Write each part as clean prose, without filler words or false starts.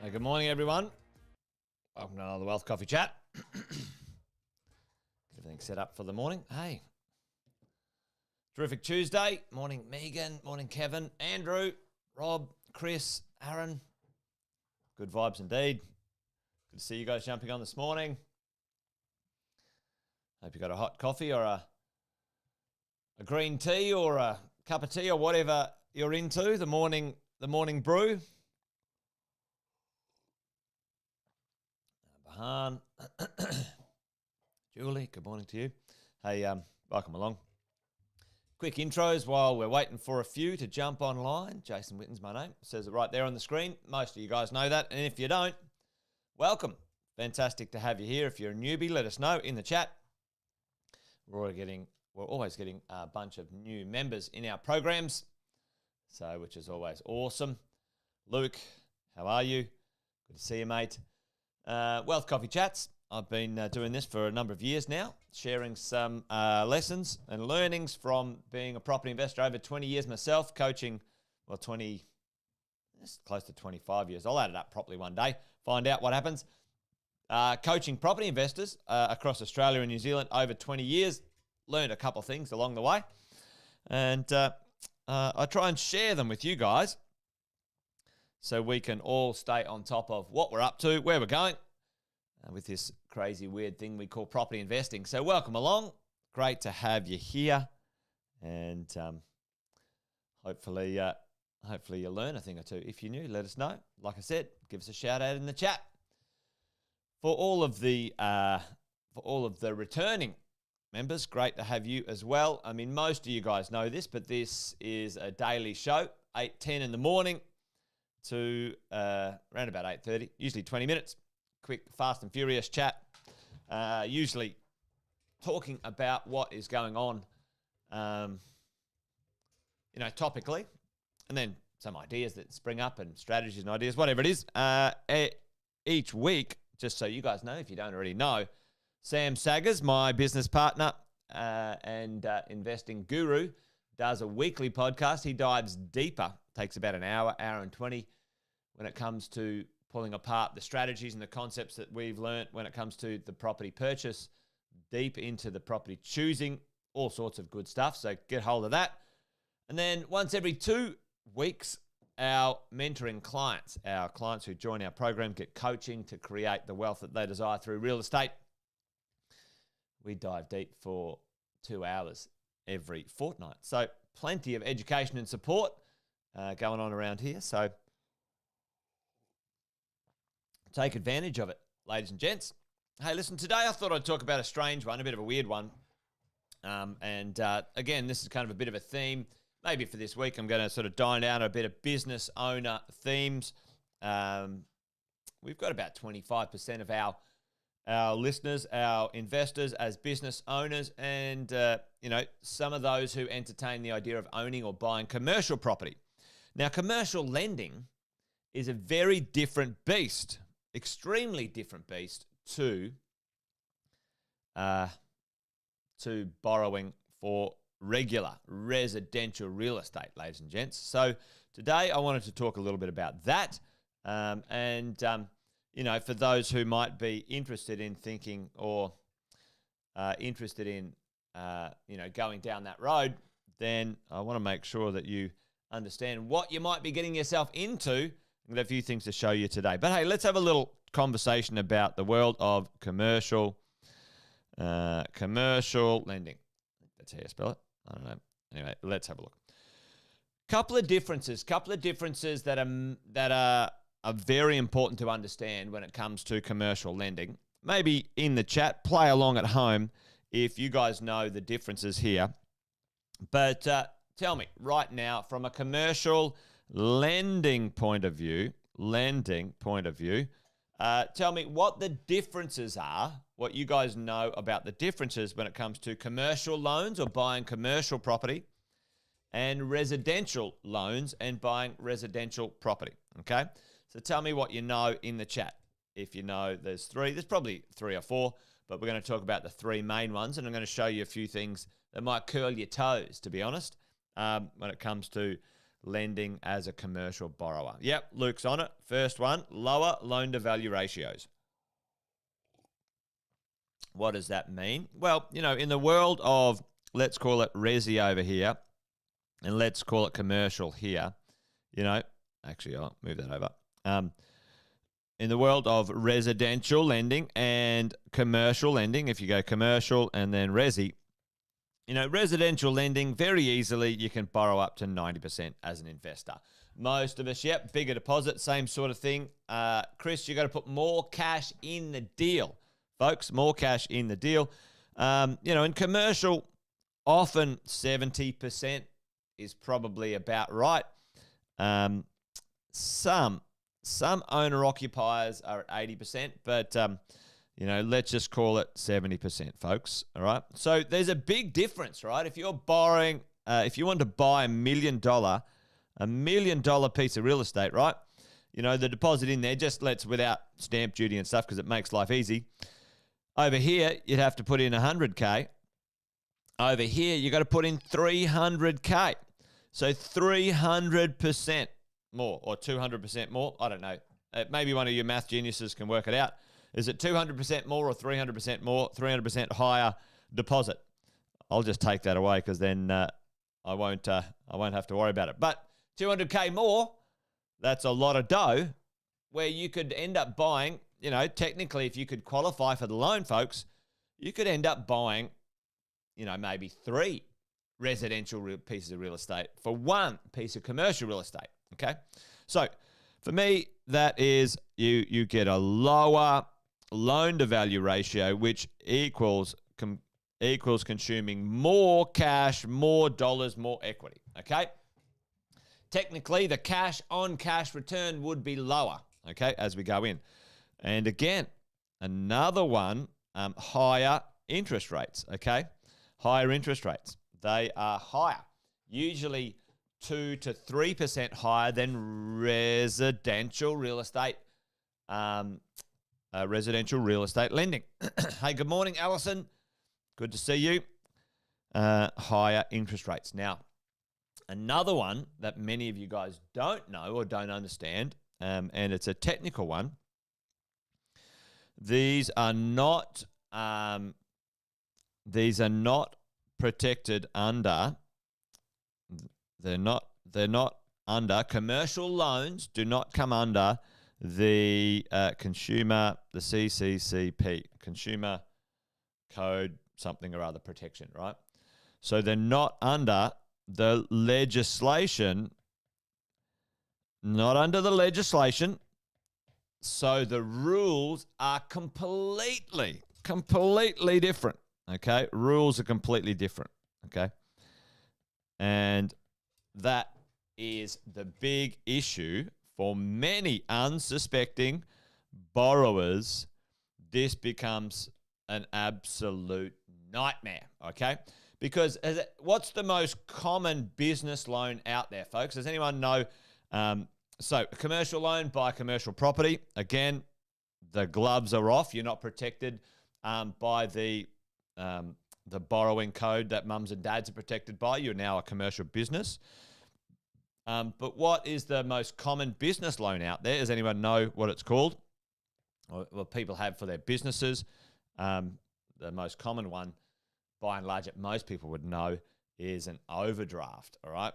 Hey, good morning, everyone. Welcome to another Wealth Coffee Chat. Everything set up for the morning. Hey, terrific Tuesday. Morning, Megan. Morning, Kevin, Andrew, Rob, Chris, Aaron. Good vibes indeed. Good to see you guys jumping on this morning. Hope you got a hot coffee or a green tea or a cup of tea or whatever you're into. The morning brew. Bahan. Julie, good morning to you. Hey, welcome along. Quick intros while we're waiting for a few to jump online. Jason Witten's my name. It says it right there on the screen. Most of you guys know that. And if you don't, welcome. Fantastic to have you here. If you're a newbie, let us know in the chat. We're always getting a bunch of new members in our programs, so which is always awesome. Luke, how are you? Good to see you, mate. Wealth Coffee Chats. I've been doing this for a number of years now, sharing some lessons and learnings from being a property investor over 20 years myself, coaching, it's close to 25 years. I'll add it up properly one day, find out what happens. Coaching property investors across Australia and New Zealand over 20 years. Learned a couple of things along the way. And I try and share them with you guys so we can all stay on top of what we're up to, where we're going with this crazy, weird thing we call property investing. So welcome along. Great to have you here. And hopefully you'll learn a thing or two. If you're new, let us know. Like I said, give us a shout out in the chat. For all of the returning members, great to have you as well. I mean, most of you guys know this, but this is a daily show, 8:10 in the morning to around about 8:30, usually 20 minutes. Quick, fast and furious chat, usually talking about what is going on, topically, and then some ideas that spring up and strategies and ideas, whatever it is. Each week, just so you guys know, if you don't already know, Sam Saggers, my business partner and investing guru, does a weekly podcast. He dives deeper, takes about an hour and 20 when it comes to pulling apart the strategies and the concepts that we've learned when it comes to the property purchase, deep into the property choosing, all sorts of good stuff. So get hold of that. And then once every 2 weeks, our mentoring clients, our clients who join our program, get coaching to create the wealth that they desire through real estate. We dive deep for 2 hours every fortnight. So plenty of education and support going on around here. So take advantage of it, ladies and gents. Hey, listen, today I thought I'd talk about a strange one, a bit of a weird one. Again, this is kind of a bit of a theme. Maybe for this week, I'm going to sort of dine down a bit of business owner themes. We've got about 25% of our listeners, our investors as business owners, and some of those who entertain the idea of owning or buying commercial property. Now, commercial lending is a very different beast, extremely different beast to borrowing for regular residential real estate, ladies and gents. So today I wanted to talk a little bit about that, for those who might be interested in thinking or interested in going down that road, then I want to make sure that you understand what you might be getting yourself into. I've got a few things to show you today. But hey, let's have a little conversation about the world of commercial lending. That's how you spell it. I don't know. Anyway, let's have a look. Couple of differences that are very important to understand when it comes to commercial lending. Maybe in the chat, play along at home if you guys know the differences here. But tell me right now, from a commercial lending point of view, tell me what the differences are, what you guys know about the differences when it comes to commercial loans or buying commercial property and residential loans and buying residential property, okay? So tell me what you know in the chat. If you know there's probably 3 or 4, but we're going to talk about the 3 main ones, and I'm going to show you a few things that might curl your toes, to be honest, when it comes to lending as a commercial borrower. Yep, Luke's on it. First one, lower loan-to-value ratios. What does that mean? Well, in the world of, let's call it resi over here, and let's call it commercial here, actually, I'll move that over. In the world of residential lending and commercial lending, if you go commercial and then resi, residential lending, very easily you can borrow up to 90% as an investor. Most of us, bigger deposit, same sort of thing. Chris, you got to put more cash in the deal, folks, more cash in the deal. In commercial, often 70% is probably about right. Some owner-occupiers are at 80%, but, let's just call it 70%, folks, all right? So there's a big difference, right? If you're borrowing, if you want to buy $1 million piece of real estate, right? The deposit in there, just without stamp duty and stuff because it makes life easy. Over here, you'd have to put in $100K. Over here, you got to put in $300K. So 300% more or 200% more. I don't know. Maybe one of your math geniuses can work it out. Is it 200% more or 300% more? 300% higher deposit. I'll just take that away because then I won't have to worry about it. But 200K more, that's a lot of dough where you could end up buying, technically if you could qualify for the loan, folks, you could end up buying, maybe 3 residential pieces of real estate for 1 piece of commercial real estate. Okay, so for me, that is you get a lower loan-to-value ratio, which equals consuming more cash, more dollars, more equity. Okay, technically, the cash-on-cash return would be lower. Okay, as we go in, and again, another one, higher interest rates. Okay, higher interest rates. They are higher, usually 2 to 3% higher than residential real estate lending. Hey, good morning, Alison. Good to see you. Higher interest rates. Now, another one that many of you guys don't know or don't understand, and it's a technical one. These are not protected under. They're not under commercial loans. Do not come under the the CCCP, Consumer Code something or other protection, right? So they're not under the legislation. Not under the legislation. So the rules are completely different. Okay, rules are completely different. Okay, and that is the big issue for many unsuspecting borrowers. This becomes an absolute nightmare. Okay, because what's the most common business loan out there, folks? Does anyone know? So a commercial loan, buy commercial property. Again, the gloves are off. You're not protected by the borrowing code that mums and dads are protected by. You're now a commercial business. But what is the most common business loan out there? Does anyone know what it's called? Or what people have for their businesses? The most common one, by and large, that most people would know is an overdraft. All right.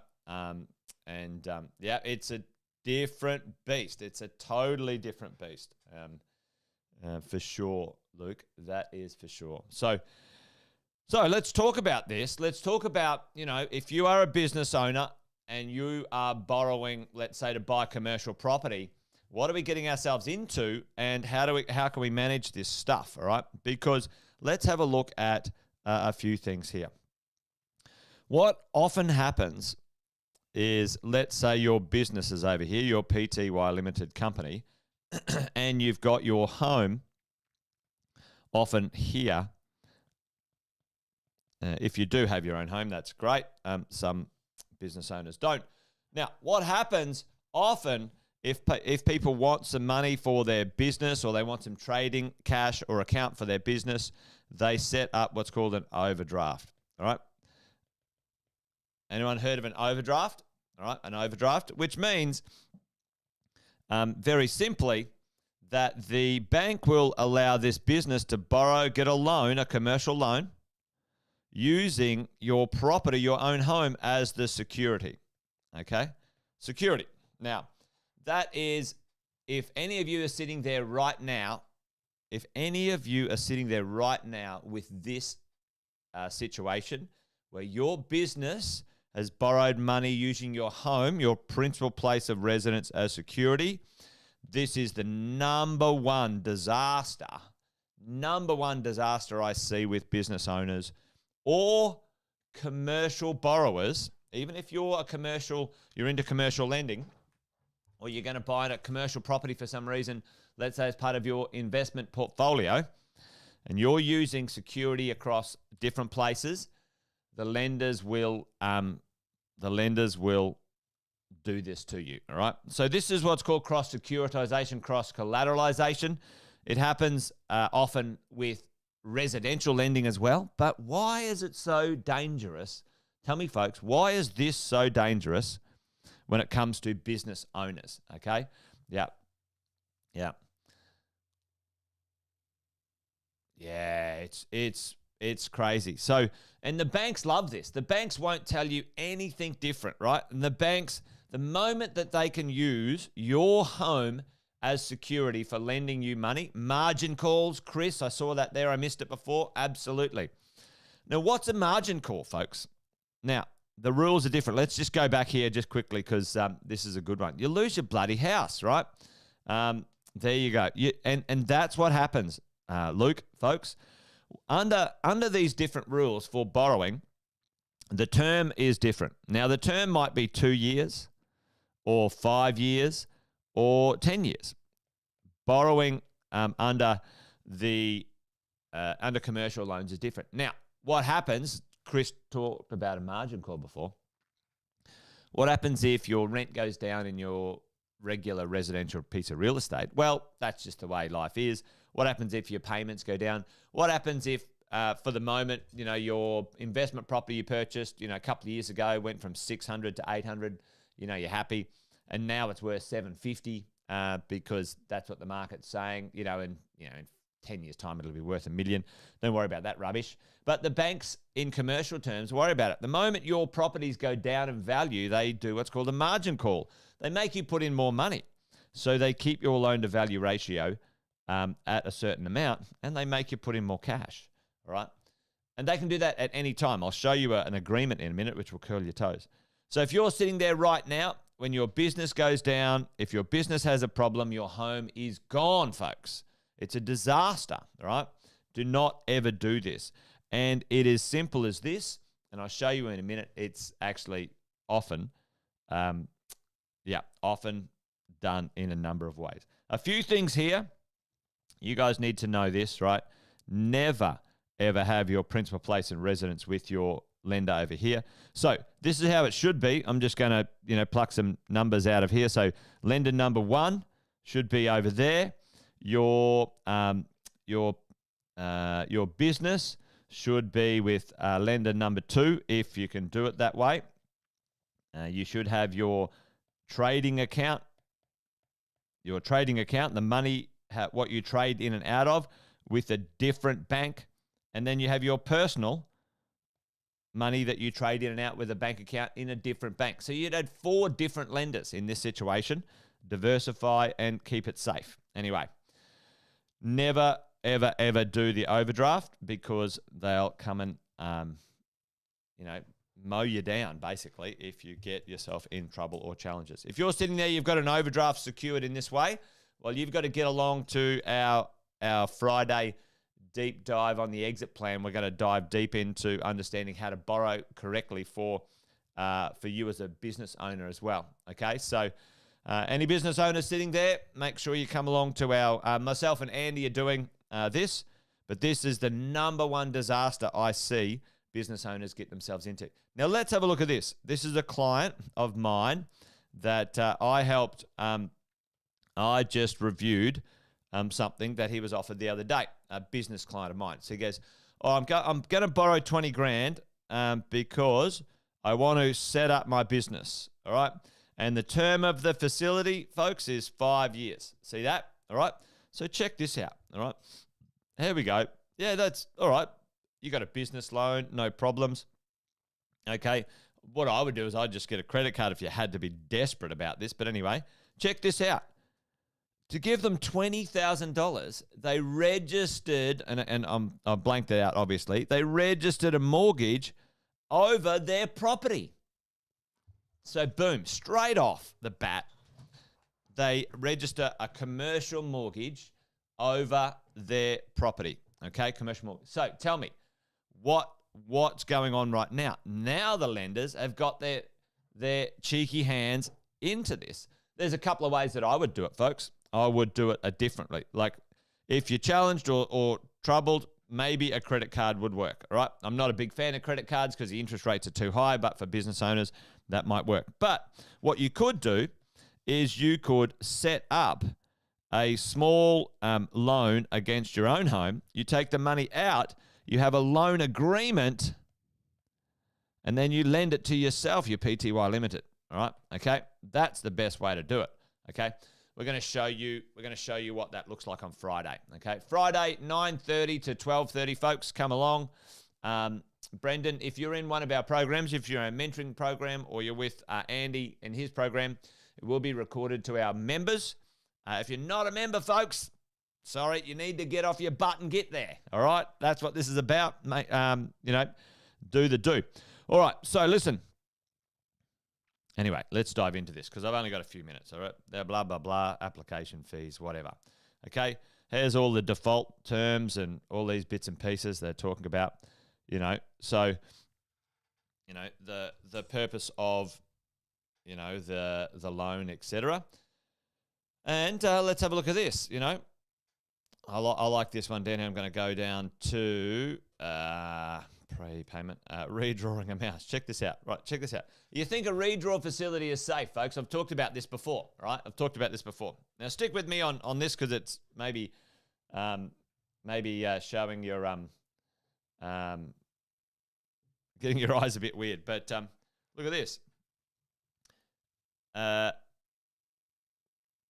It's a different beast. It's a totally different beast. For sure, Luke. That is for sure. So let's talk about this. Let's talk about, if you are a business owner and you are borrowing, let's say, to buy commercial property, what are we getting ourselves into, and how can we manage this stuff? All right, because let's have a look at a few things here. What often happens is, let's say your business is over here, your PTY Limited company, and you've got your home often here. If you do have your own home, that's great. Some business owners don't. Now, what happens often if people want some money for their business, or they want some trading cash or account for their business, they set up what's called an overdraft. All right. Anyone heard of an overdraft? all right, an overdraft, which means very simply that the bank will allow this business to borrow, get a loan, a commercial loan, using your property, your own home, as the security. Okay? Security. Now, that is, if any of you are sitting there right now, with this situation where your business has borrowed money using your home, your principal place of residence, as security, this is the number one disaster I see with business owners or commercial borrowers. Even if you're you're into commercial lending, or you're going to buy a commercial property for some reason, let's say as part of your investment portfolio, and you're using security across different places, the lenders will do this to you, all right? So this is what's called cross-securitization, cross-collateralization. It happens often with residential lending as well. But why is it so dangerous? Tell me, folks, why is this so dangerous when it comes to business owners, okay? Yeah, it's crazy. So, and the banks love this. The banks won't tell you anything different, right? And the banks, the moment that they can use your home as security for lending you money, margin calls, Chris, I saw that there. I missed it before. Absolutely. Now, what's a margin call, folks? Now, the rules are different. Let's just go back here just quickly because this is a good one. You lose your bloody house, right? There you go. And that's what happens, Luke, folks. Under these different rules for borrowing, the term is different. Now, the term might be 2 years or 5 years or 10 years. Borrowing under commercial loans is different. Now, what happens, Chris talked about a margin call before. What happens if your rent goes down in your regular residential piece of real estate? Well, that's just the way life is. What happens if your payments go down? What happens if, for the moment, your investment property you purchased, a couple of years ago went from 600 to 800, you're happy, and now it's worth 750 because that's what the market's saying, in 10 years' time it'll be worth $1 million. Don't worry about that rubbish. But the banks, in commercial terms, worry about it. The moment your properties go down in value, they do what's called a margin call. They make you put in more money. So they keep your loan-to-value ratio at a certain amount, and they make you put in more cash, all right? And they can do that at any time. I'll show you an agreement in a minute, which will curl your toes. So if you're sitting there right now, when your business goes down, if your business has a problem, your home is gone, folks. It's a disaster, all right? Do not ever do this. And it is simple as this, and I'll show you in a minute. It's actually often done in a number of ways. A few things here. You guys need to know this, right? Never, ever have your principal place and residence with your lender over here. So this is how it should be. I'm just going to, pluck some numbers out of here. So lender number 1 should be over there. Your business should be with lender number 2, if you can do it that way. You should have your trading account. The money, what you trade in and out of, with a different bank. And then you have your personal money that you trade in and out with a bank account in a different bank. So you'd add 4 different lenders in this situation. Diversify and keep it safe. Anyway, never, ever, ever do the overdraft, because they'll come and, mow you down, basically, if you get yourself in trouble or challenges. If you're sitting there, you've got an overdraft secured in this way, well, you've got to get along to our Friday deep dive on the exit plan. We're going to dive deep into understanding how to borrow correctly for you as a business owner as well. Okay, so any business owners sitting there, make sure you come along to our, myself and Andy are doing this, but this is the number 1 disaster I see business owners get themselves into. Now, let's have a look at this. This is a client of mine that I helped. I just reviewed something that he was offered the other day, a business client of mine. So he goes, I'm going to borrow 20 grand because I want to set up my business. All right. And the term of the facility, folks, is 5 years. See that? All right. So check this out. All right. Here we go. Yeah, that's all right. You got a business loan, no problems. Okay. What I would do is I'd just get a credit card if you had to be desperate about this. But anyway, check this out. To give them $20,000, they registered, and I blanked it out, obviously. They registered a mortgage over their property. So boom, straight off the bat, they register a commercial mortgage over their property. Okay, commercial mortgage. So tell me, what's going on right now? Now the lenders have got their cheeky hands into this. There's a couple of ways that I would do it, folks. I would do it differently. Like if you're challenged or troubled, maybe a credit card would work, all right? I'm not a big fan of credit cards because the interest rates are too high, but for business owners, that might work. But what you could do is you could set up a small loan against your own home. You take the money out, you have a loan agreement, and then you lend it to yourself, your PTY Limited, all right? Okay? That's the best way to do it, okay? We're going to show you what that looks like on Friday. Okay, Friday 9:30 to 12:30, folks. Come along. Brendan, if you're in one of our programs, if you're in a mentoring program, or you're with Andy in his program, it will be recorded to our members. If you're not a member, folks, sorry, you need to get off your butt and get there. All right, that's what this is about, mate. Do the do. All right, so listen. Anyway, let's dive into this because I've only got a few minutes, all right? Blah, blah, blah, application fees, whatever. Okay, here's all the default terms and all these bits and pieces they're talking about, So, the purpose of, the loan, etc. And let's have a look at this, I like this one down here. I'm going to go down to prepayment, redrawing amounts. Check this out. Right, check this out. You think a redraw facility is safe, folks? I've talked about this before, right? I've talked about this before. Now, stick with me on this because it's maybe showing your getting your eyes a bit weird. But look at this.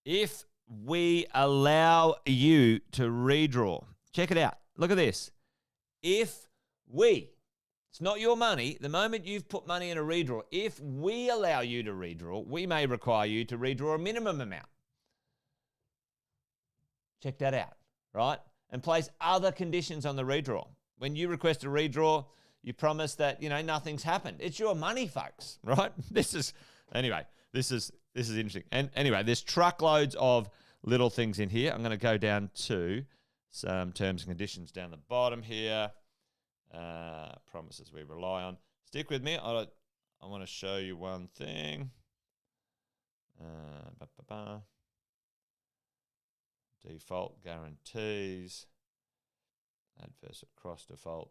If we allow you to redraw, check it out. Look at this. It's not your money. The moment you've put money in a redraw, if we allow you to redraw, we may require you to redraw a minimum amount. Check that out, right? And place other conditions on the redraw. When you request a redraw, you promise that, nothing's happened. It's your money, folks, right? This is interesting. And anyway, there's truckloads of little things in here. I'm going to go down to some terms and conditions down the bottom here. Promises we rely on. Stick with me. I want to show you one thing. Default guarantees. Adverse cross default.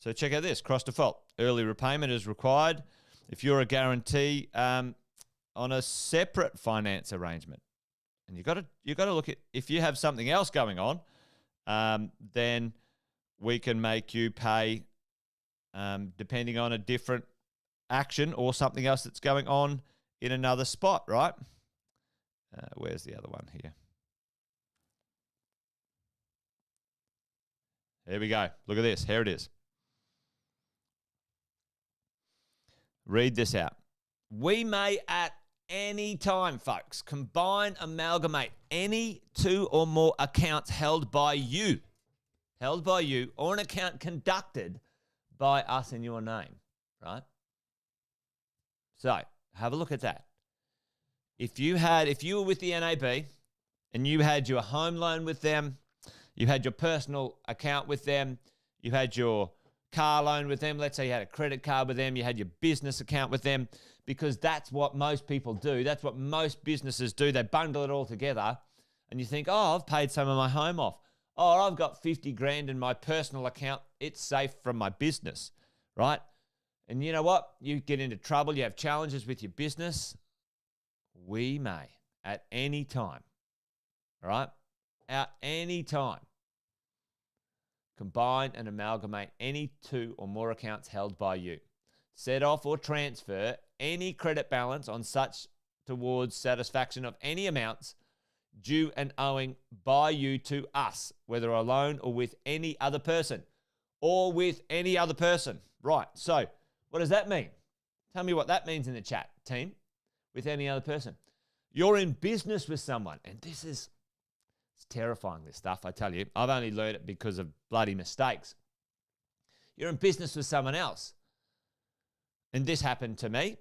So check out this. Cross default. Early repayment is required if you're a guarantee on a separate finance arrangement. And you got to look at, if you have something else going on, then we can make you pay depending on a different action or something else that's going on in another spot, right? Where's the other one here? Here we go. Look at this. Here it is. Read this out. We may at any time, folks, combine, amalgamate any two or more accounts held by you, or an account conducted by us in your name, right? So have a look at that. If you were with the NAB and you had your home loan with them, you had your personal account with them, you had your car loan with them, let's say you had a credit card with them, you had your business account with them, because that's what most people do. That's what most businesses do. They bundle it all together and you think, oh, I've paid some of my home off. Oh, I've got 50 grand in my personal account. It's safe from my business, right? And you know what? You get into trouble. You have challenges with your business. We may at any time, all right? At any time, Combine and amalgamate any 2 or more accounts held by you. Set off or transfer any credit balance on such towards satisfaction of any amounts due and owing by you to us, whether alone or with any other person. Or with any other person. Right, so what does that mean? Tell me what that means in the chat, team. With any other person. You're in business with someone, and it's terrifying, this stuff, I tell you. I've only learned it because of bloody mistakes. You're in business with someone else. And this happened to me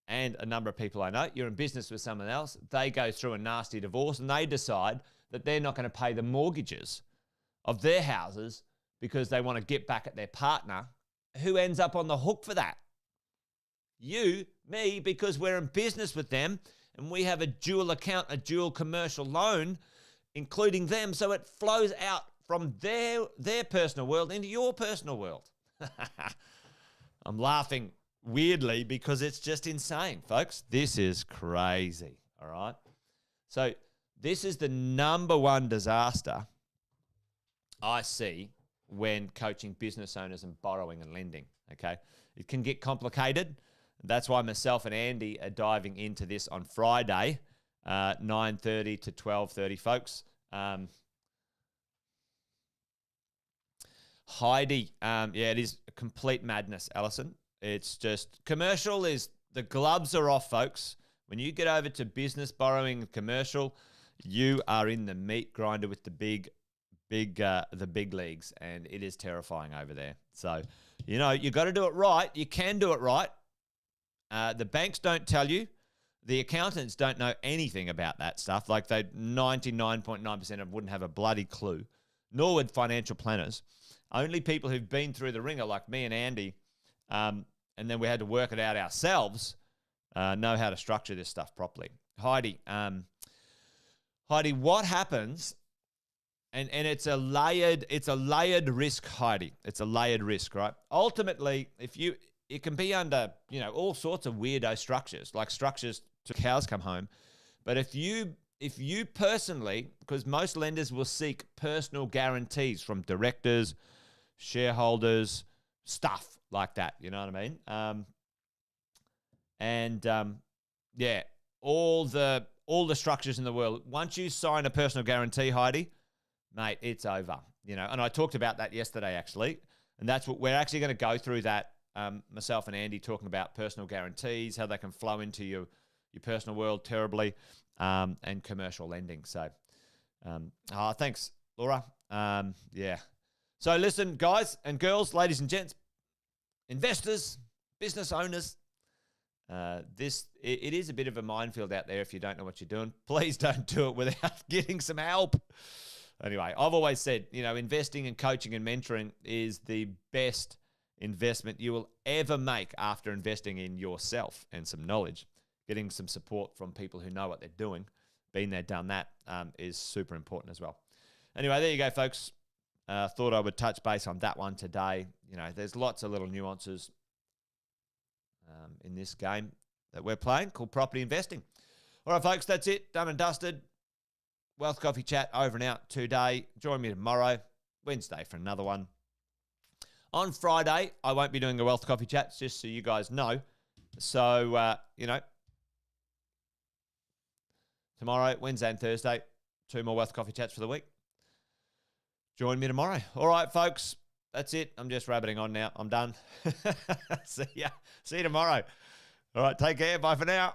and a number of people I know. You're in business with someone else. They go through a nasty divorce and they decide that they're not going to pay the mortgages of their houses because they want to get back at their partner. Who ends up on the hook for that? You, me, because we're in business with them and we have a dual account, a dual commercial loan, including them, so it flows out from their personal world into your personal world. I'm laughing weirdly because it's just insane, folks. This is crazy, all right? So this is the number one disaster I see when coaching business owners and borrowing and lending, okay? It can get complicated. That's why myself and Andy are diving into this on Friday, 9:30 to 12:30, folks. Heidi, yeah, it is a complete madness, Alison. It's just, commercial is, the gloves are off, folks. When you get over to business borrowing and commercial, you are in the meat grinder with the big leagues, and it is terrifying over there. So, you know, you got to do it right. You can do it right. The banks don't tell you. The accountants don't know anything about that stuff. Like, they 99.9% of them wouldn't have a bloody clue, nor would financial planners. Only people who've been through the ringer, like me and Andy, and then we had to work it out ourselves, know how to structure this stuff properly. Heidi, what happens? And it's a layered risk, Heidi. It's a layered risk, right? Ultimately, it can be under, you know, all sorts of weirdo structures, like structures to cows come home. But if you personally, because most lenders will seek personal guarantees from directors, shareholders, stuff like that, you know what I mean? Yeah, all the structures in the world. Once you sign a personal guarantee, Heidi, mate, it's over. You know, and I talked about that yesterday, actually, and that's what we're actually going to go through that. Myself and Andy talking about personal guarantees, how they can flow into your personal world terribly, and commercial lending. So, thanks, Laura. Yeah. So listen, guys and girls, ladies and gents, investors, business owners, it is a bit of a minefield out there if you don't know what you're doing. Please don't do it without getting some help. Anyway, I've always said, you know, investing and coaching and mentoring is the best investment you will ever make after investing in yourself and some knowledge. Getting some support from people who know what they're doing, been there, done that, is super important as well. Anyway, there you go, folks. Thought I would touch base on that one today. You know, there's lots of little nuances in this game that we're playing called property investing. All right, folks, that's it. Done and dusted. Wealth Coffee Chat over and out today. Join me tomorrow, Wednesday, for another one. On Friday, I won't be doing a Wealth Coffee Chat, just so you guys know. So, you know, tomorrow, Wednesday and Thursday, 2 more Wealth Coffee Chats for the week. Join me tomorrow. All right, folks, that's it. I'm just rabbiting on now. I'm done. See ya. See you tomorrow. All right, take care. Bye for now.